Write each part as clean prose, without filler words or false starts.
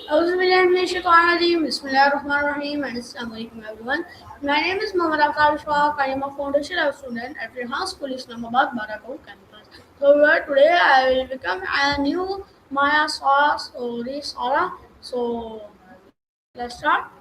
Auzubillahiminash-shaytanir-rajeem. Bismillahir-rahmanir-rahim. And Assalamualaikum everyone. My name is Mohammad Akar Shah. I am a foundation lab student at Rehan School, Islamabad, Barakau campus. So today I will become a new Maya Sora story Sora. So let's start.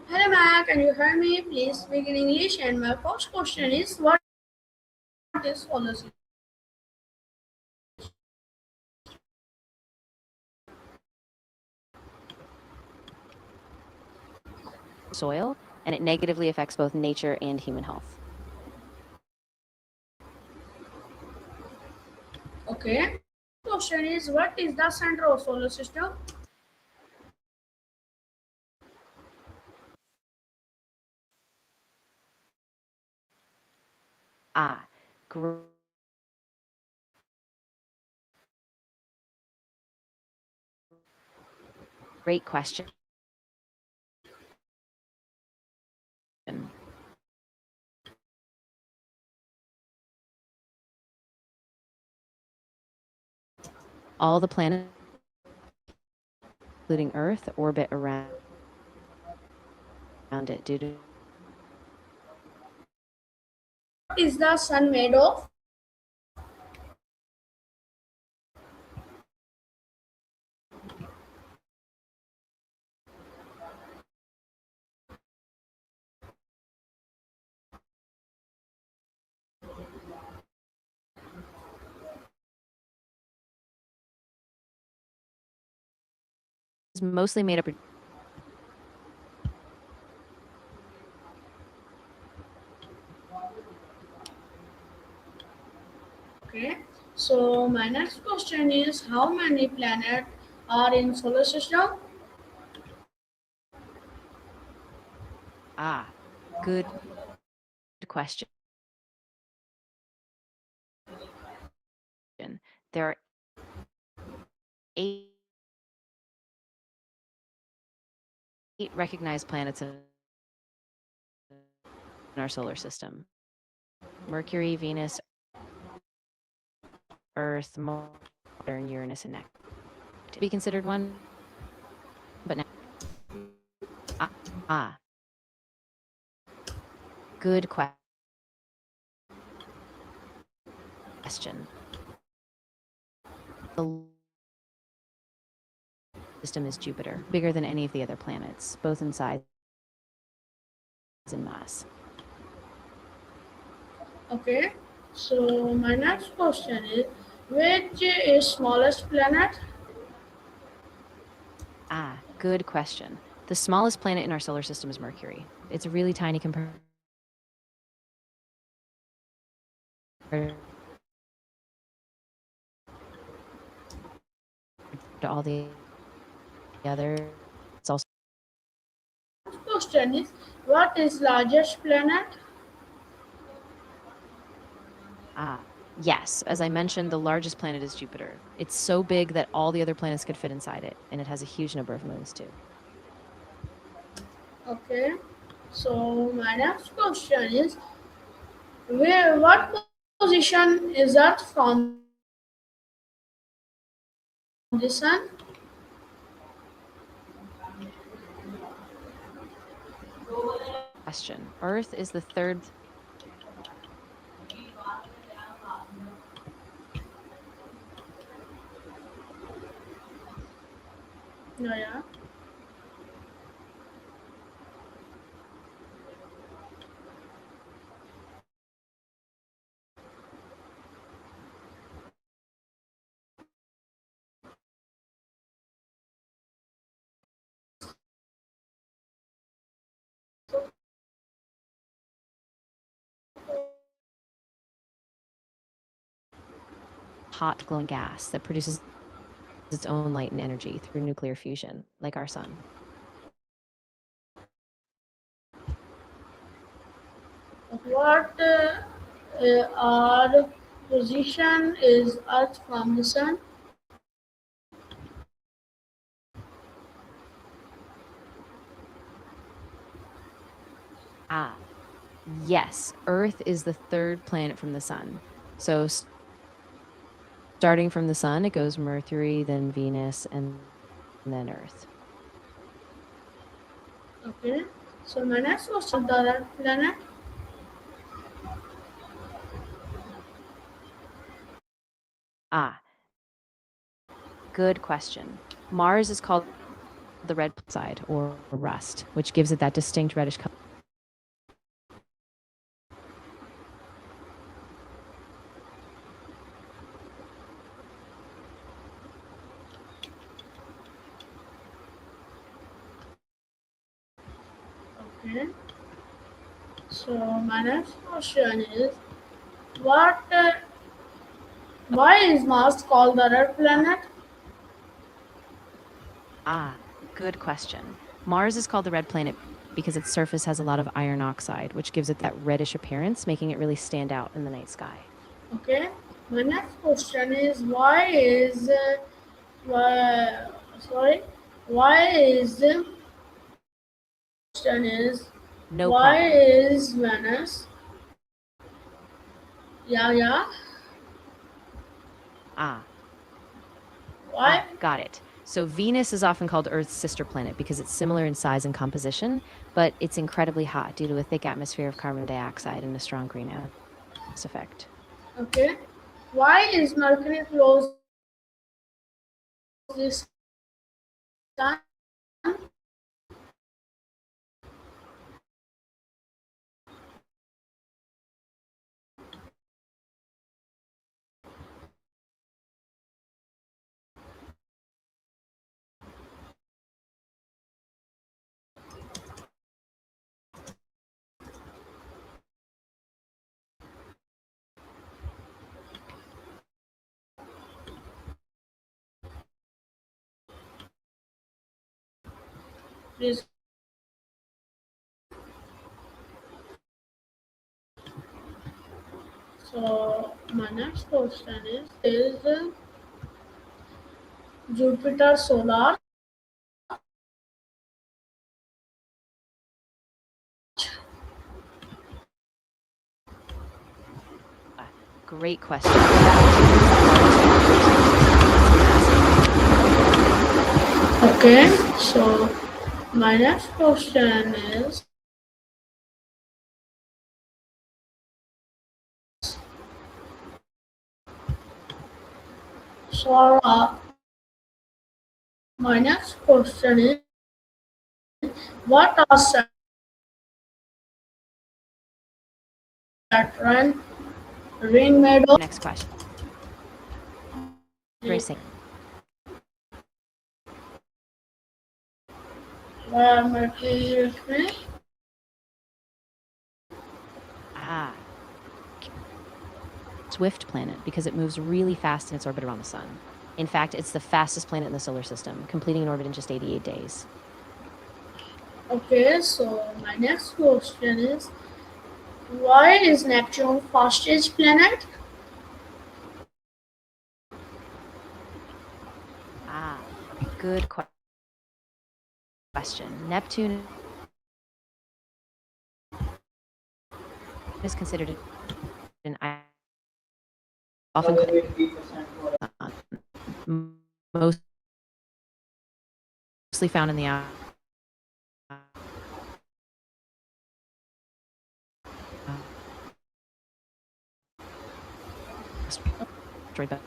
Hello Maya, can you hear me? Please speak in English. And my first question is, what is solar system? Soil, and it negatively affects both nature and human health. Okay. Question is, what is the center of solar system? Ah, great question. All the planets, including Earth, orbit around it due to What is the sun made of? is mostly made up of Okay. So my next question is, how many planets are in solar system? good question. There are eight recognized planets in our solar system: Mercury, Venus, Earth, Saturn, Uranus, and Neptune. To be considered one, but now ah, ah good question. The system is Jupiter, bigger than any of the other planets, both in size and mass. Okay. So my next question is, which is smallest planet? Good question. The smallest planet in our solar system is Mercury. It's really tiny compared to all the others. It's also Next question is, what is largest planet? yes, as I mentioned, the largest planet is Jupiter. It's so big that all the other planets could fit inside it, and it has a huge number of moons too. Okay. So my next question is, what position is Earth from the sun? Question. Earth is the third. No, yeah. Hot glowing gas that produces its own light and energy through nuclear fusion, like our sun. What our position is Earth from the Sun? Ah, yes, Earth is the third planet from the sun. So starting from the sun, it goes Mercury, then Venus, and then Earth. Okay. So my next question: the red planet. Ah, good question. Mars is called the red side or rust, which gives it that distinct reddish color. Okay. So my next question is what? Why is Mars called the red planet? Ah, good question. Mars is called the red planet because its surface has a lot of iron oxide, which gives it that reddish appearance, making it really stand out in the night sky. Okay. My next question is why, sorry why is question is No why problem. is Venus? Yeah, yeah. Ah, Why? got it. So Venus is often called Earth's sister planet because it's similar in size and composition, but it's incredibly hot due to a thick atmosphere of carbon dioxide and a strong greenhouse effect. Okay. Why is Mercury close this sun? Please. So my next question is Jupiter solar? Great question. Okay. So my next question is so my next question is what are Saturn ring made of? Next question. Very simple. Mercury ring? Ah, Swift planet because it moves really fast in its orbit around the sun. In fact, it's the fastest planet in the solar system, completing an orbit in just 88 days. Okay, so my next question is why is Neptune fastest planet? Ah, good question. Neptune is considered an often mostly found in the asteroid belt.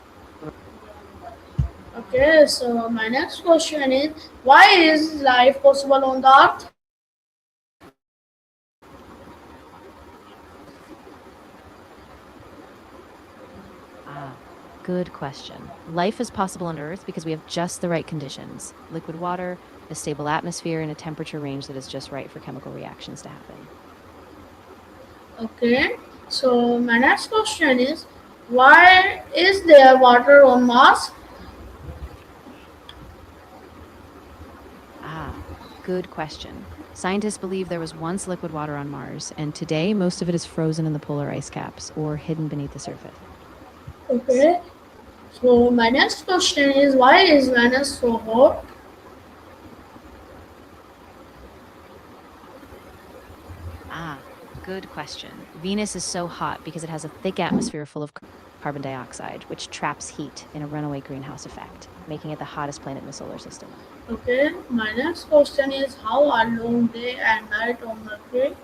Okay, so my next question is why is life possible on the earth? Ah, good question. Life is possible on Earth because we have just the right conditions: liquid water, a stable atmosphere, and a temperature range that is just right for chemical reactions to happen. Okay, so my next question is why is there water on Mars? Ah, good question. Scientists believe there was once liquid water on Mars, and today most of it is frozen in the polar ice caps or hidden beneath the surface. Okay. So my next question is, why is Venus so hot? Ah, good question. Venus is so hot because it has a thick atmosphere full of carbon dioxide, which traps heat in a runaway greenhouse effect, making it the hottest planet in the solar system. Okay. My next question is, how are long day and night on Mercury?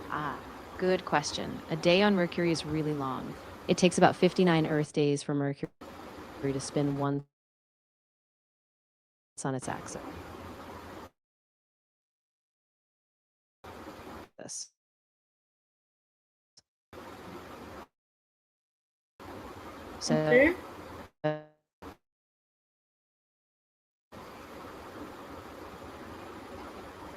Ah, good question. A day on Mercury is really long. It takes about 59 Earth days for Mercury to spin once on its axis. So, Okay.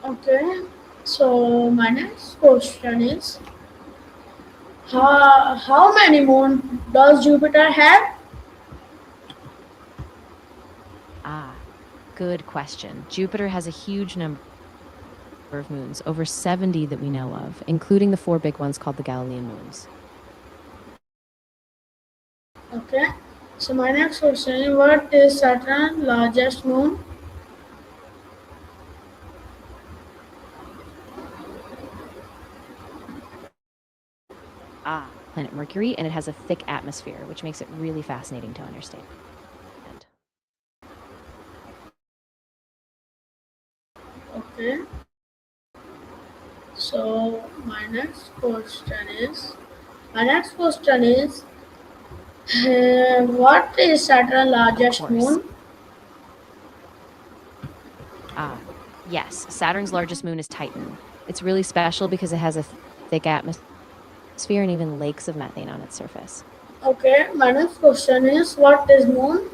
Okay. So my next question is, how many moons does Jupiter have? ah, good question. Jupiter has a huge number of moons, over 70 that we know of, including the four big ones called the Galilean moons. Okay. So my next question is, what is Saturn's largest moon? Planet Mercury, and it has a thick atmosphere, which makes it really fascinating to understand. Okay. So my next question is, what is Saturn's Of largest course. moon? Yes, Saturn's largest moon is Titan. It's really special because it has a thick atmosphere and even lakes of methane on its surface. Okay. My next question is, what is moon?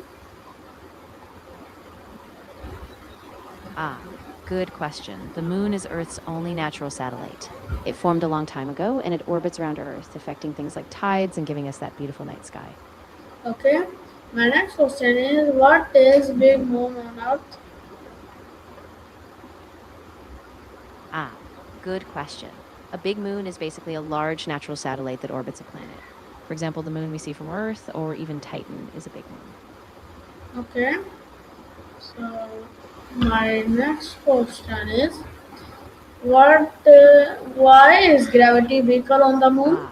Ah, good question. The moon is Earth's only natural satellite. It formed a long time ago and it orbits around Earth, affecting things like tides and giving us that beautiful night sky. Okay. My next question is, what is big moon on Earth? Ah, good question. A big moon is basically a large natural satellite that orbits a planet. For example, the moon we see from Earth or even Titan is a big moon. Okay. So my next question is, why is gravity weaker on the moon?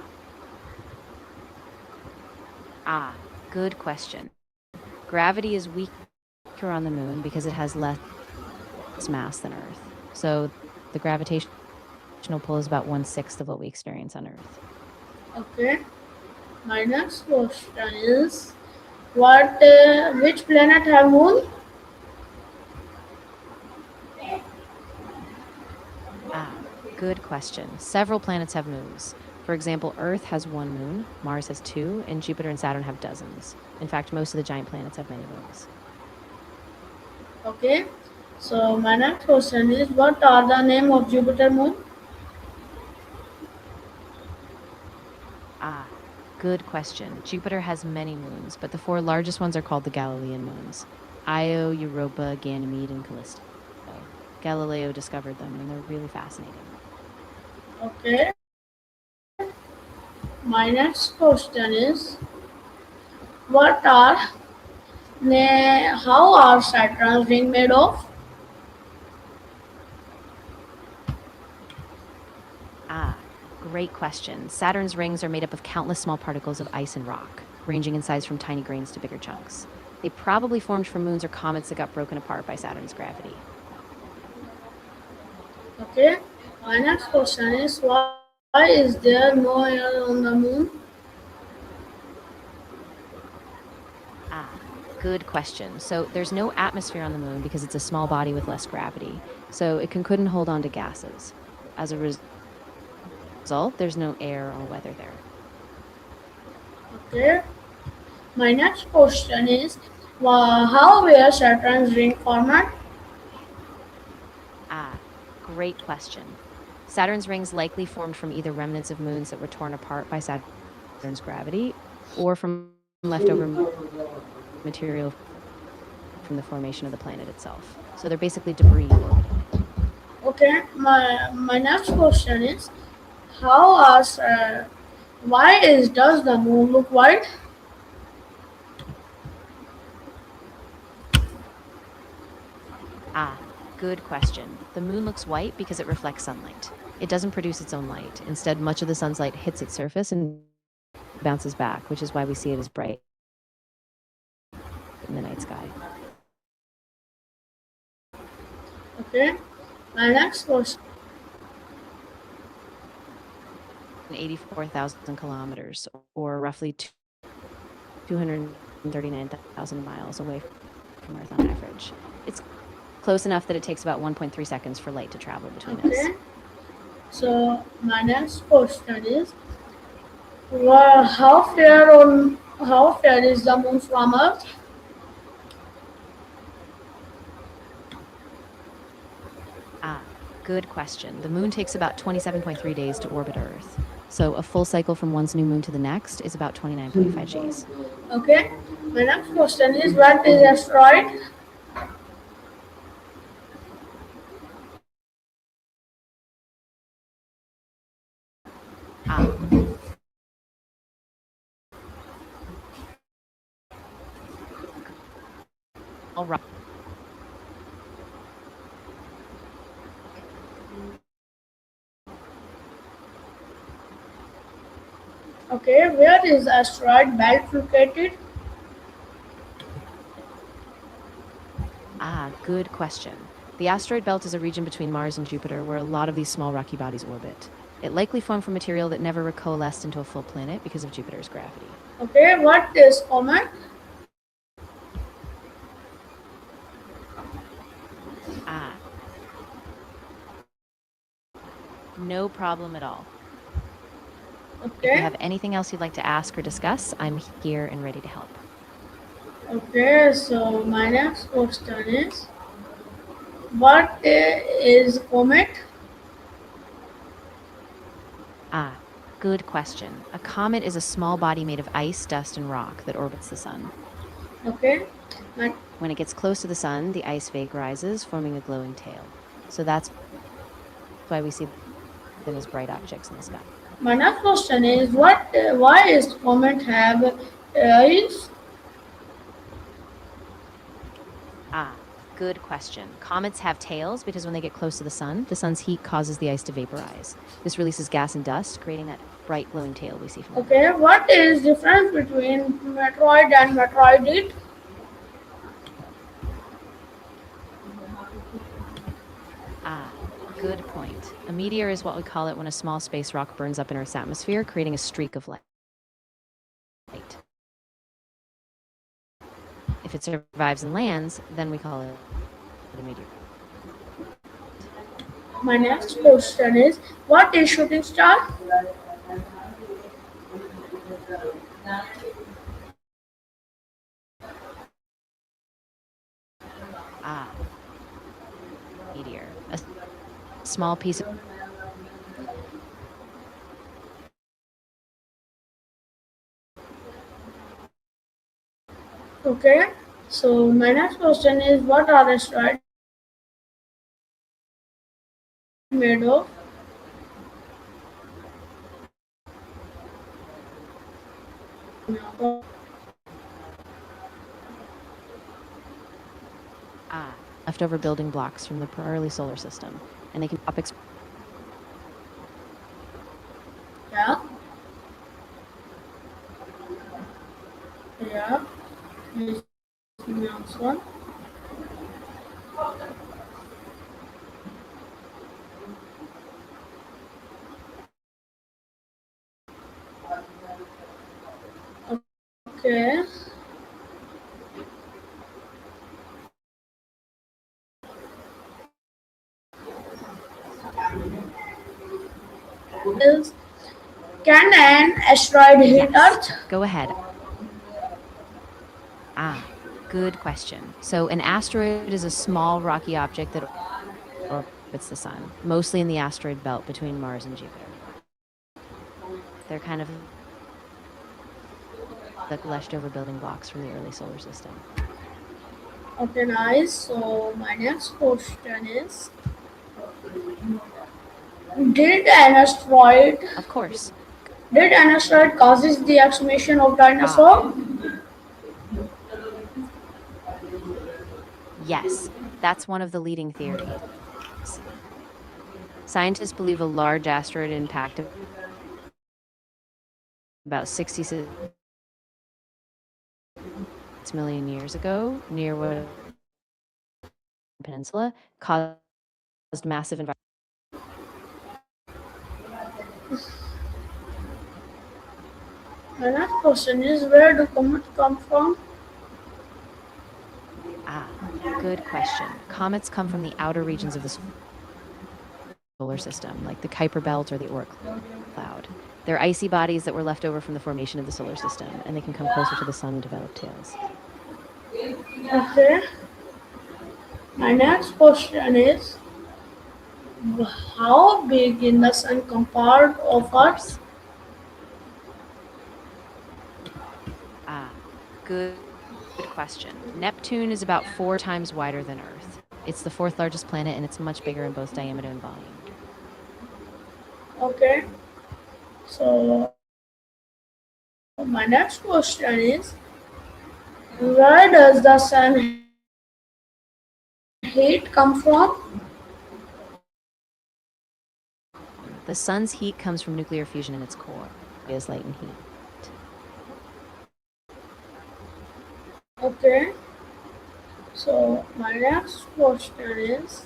Ah, good question. Gravity is weaker on the moon because it has less mass than Earth. So the gravitational pull is about 1/6 of what we experience on Earth. Okay. My next question is, which planet have moon? Good question. Several planets have moons. For example, Earth has one moon, Mars has two, and Jupiter and Saturn have dozens. In fact, most of the giant planets have many moons. Okay. So my next question is, what are the name of Jupiter moon? Ah, good question. Jupiter has many moons, but the four largest ones are called the Galilean moons: Io, Europa, Ganymede, and Callisto. Galileo discovered them, and they're really fascinating. Okay. My next question is, what are how are Saturn's ring made of? Ah, great question. Saturn's rings are made up of countless small particles of ice and rock, ranging in size from tiny grains to bigger chunks. They probably formed from moons or comets that got broken apart by Saturn's gravity. Okay. My next question is, why is there no air on the moon? Ah, good question. So there's no atmosphere on the moon because it's a small body with less gravity, so couldn't hold on to gases. As a result, there's no air or weather there. Okay. My next question is, how were Saturn's ring formed? Ah, great question. Saturn's rings likely formed from either remnants of moons that were torn apart by Saturn's gravity or from leftover material from the formation of the planet itself. So they're basically debris orbiting. Okay, my next question is how us why is does the moon look white? Ah, good question. The moon looks white because it reflects sunlight. It doesn't produce its own light. Instead, much of the sun's light hits its surface and bounces back, which is why we see it as bright in the night sky. Okay, my next question. 84,000 kilometers, or roughly 239,000 miles away from Earth on average. It's close enough that it takes about 1.3 seconds for light to travel between us. Okay, so my next question is how fair is the moon from Earth? Ah, good question. The moon takes about 27.3 days to orbit Earth. So a full cycle from one's new moon to the next is about 29.5 days. Okay, my next question is what is asteroid? Ah, all right. Okay, where is asteroid belt located? Ah, good question. The asteroid belt is a region between Mars and Jupiter where a lot of these small rocky bodies orbit. It likely formed from material that never coalesced into a full planet because of Jupiter's gravity. Okay, what is comet? Ah, no problem at all. If you Okay, have anything else you'd like to ask or discuss, I'm here and ready to help. okay. So my next question is what is comet? Ah, good question. A comet is a small body made of ice, dust, and rock that orbits the sun. Okay, my When it gets close to the sun, the ice vaporizes, forming a glowing tail. So that's why we see them as bright objects in the sky. my next question is why is comet have eyes? Ah, good question. Comets have tails because when they get close to the sun's heat causes the ice to vaporize. This releases gas and dust, creating that bright glowing tail we see from the moon. Okay, what is difference between meteoroid and meteoroid? Ah, good point. A meteor is what we call it when a small space rock burns up in Earth's atmosphere, creating a streak of light. If it survives and lands, then we call it a meteor. My next question is what is shooting star? Ah, meteor. A small piece of Okay, so my next question is what are asteroids made of? leftover building blocks from the early solar system, and they can pop Yeah, yeah. Please give me answer. Okay. Is can an asteroid hit Yes, Earth? go ahead. Ah, good question. So, an asteroid is a small rocky object that orbits the sun, mostly in the asteroid belt between Mars and Jupiter. They're kind of like leftover building blocks from the early solar system. Okay, nice. So my next question is: Did an asteroid Of course. did an asteroid causes the extinction of Ah, dinosaur? yes. That's one of the leading theories. Scientists believe a large asteroid impact about 66 million years ago near what peninsula caused massive environmental. My next question is: Where do comets come from? Ah, good question. Comets come from the outer regions of the solar system, like the Kuiper Belt or the Oort cloud. They're icy bodies that were left over from the formation of the solar system, and they can come closer to the sun and develop tails. Okay. My next question is: How big in the sun compared Of of Earth? course. Ah, good question. Neptune is about 4 times wider than Earth. It's the fourth largest planet, and it's much bigger in both diameter and volume. Okay. So my next question is: Where does the sun heat come from? The sun's heat comes from nuclear fusion in its core. It is light and heat. Okay. So my next question is: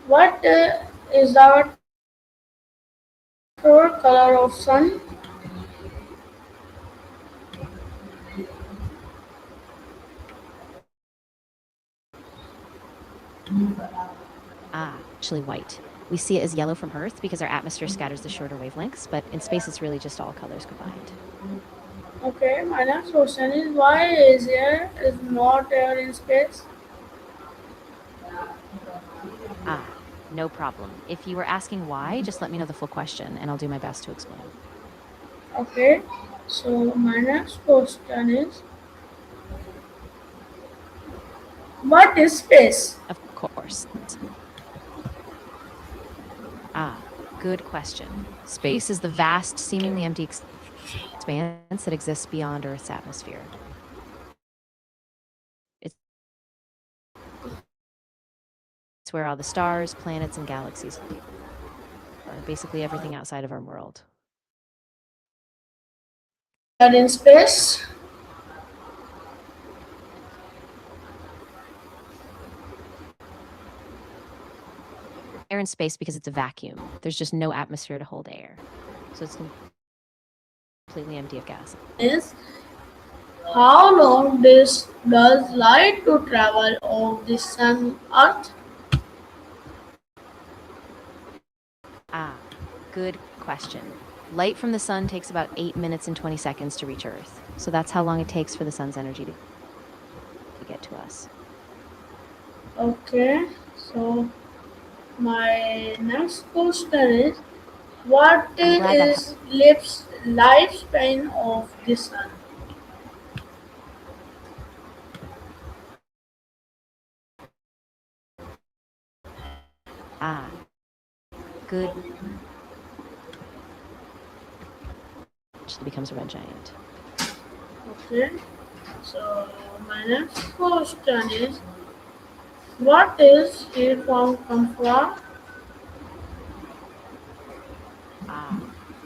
What is the true color of sun? Actually white. We see it as yellow from Earth because our atmosphere scatters the shorter wavelengths, but in space it's really just all colors combined. Okay. My next question is: Why is air is not air in space? No problem. If you were asking why, just let me know the full question and I'll do my best to explain. Okay. So my next question is: What is space? Of course. Ah, good question. Space is the vast, seemingly empty expanse that exists beyond Earth's atmosphere. It's where all the stars, planets, and galaxies are, basically everything outside of our world. Air in space? Air in space because it's a vacuum. There's just no atmosphere to hold air. So it's completely empty of gas. Is how long does light to travel of the sun Earth? Good question. Light from the sun takes about 8 minutes and 20 seconds to reach Earth. So that's how long it takes for the sun's energy to get to us. Okay. So my next question is: What I'm glad that is lifespan of the sun? ah good becomes a red giant. Okay. So my next question is: What is heat come from?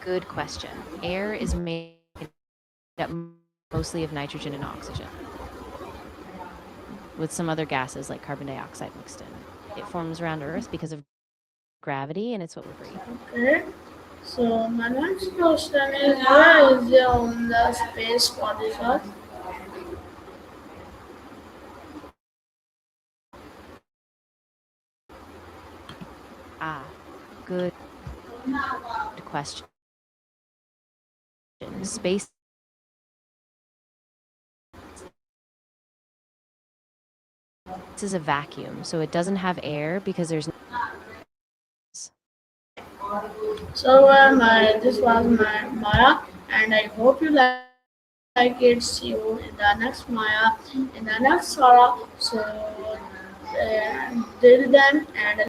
Good question. Air is made up mostly of nitrogen and oxygen, with some other gases like carbon dioxide mixed in. It forms around Earth because of gravity, and it's what we breathe. Okay. So my next question is: Where is there on the space for this Earth? Good question. Space is a vacuum, so it doesn't have air because there's So this was my Maya, and I hope you like kids. See you in the next Maya, in the next Sarah. So, till then, and